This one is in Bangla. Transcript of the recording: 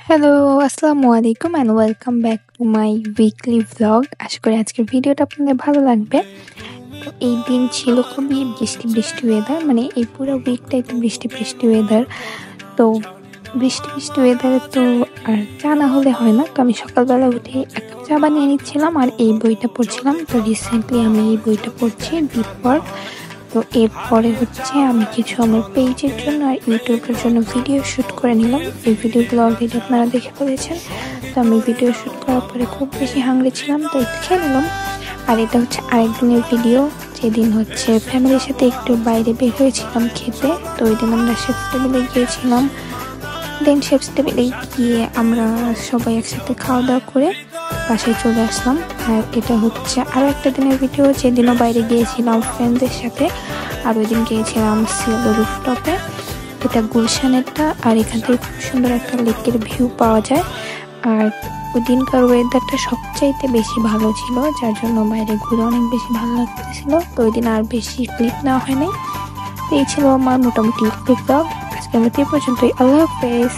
হ্যালো, আসসালামু আলাইকুম and welcome back to my weekly vlog. আশা করি আজকের ভিডিওটা আপনাদের ভালো লাগবে। তো এই দিন ছিল খুবই বৃষ্টি বৃষ্টি ওয়েদার, মানে এই পুরো উইকটা একটু বৃষ্টি বৃষ্টি ওয়েদার। তো বৃষ্টি বৃষ্টি ওয়েদারে তো আর চা না হলে হয় না। তো আমি সকালবেলা উঠে এক কাপ চা বানিয়ে নিচ্ছিলাম আর এই বইটা পড়ছিলাম। তো রিসেন্টলি আমি এই বইটা পড়ছি, ডিপ ওয়ার্ক। তো এরপরে হচ্ছে আমি কিছু আমার পেজের জন্য আর ইউটিউবের জন্য ভিডিও শ্যুট করে নিলাম। এই ভিডিওগুলো অলরেডি আপনারা দেখে ফেলেছেন। তো আমি ভিডিও শ্যুট করার পরে খুব বেশি হাংরি ছিলাম, তো একটু খেয়ে নিলাম। আর এটা হচ্ছে আরেকদিনের ভিডিও, যেদিন হচ্ছে ফ্যামিলির সাথে একটু বাইরে বের হয়েছিলাম খেতে। তো ওই দিন আমরা শেফস টেবিলে গিয়েছিলাম। দেন শেফস টেবিলে গিয়ে আমরা সবাই একসাথে খাওয়া দাওয়া করে বাসায় চলে আসলাম। আর এটা হচ্ছে আরও একটা দিনের ভিডিও, যেদিনও বাইরে গিয়েছিলাম ফ্রেন্ডদের সাথে। আর ওই দিন গিয়েছিলাম সিলেট রুফটপে, এটা গুলশানেরটা। আর এখান থেকে খুব সুন্দর একটা লেকের ভিউ পাওয়া যায়। আর ওই দিনকার ওয়েদারটা সবচাইতে বেশি ভালো ছিল, যার জন্য বাইরে ঘুরে অনেক বেশি ভালো লাগতেছিল। তো ওই দিন আর বেশি ক্লিপ নেওয়া হয় নাই। তো এই ছিল আমার মোটামুটি ক্লিপ ব্লগ। আজকের মতো এই পর্যন্তই। আল্লাহ হাফেজ।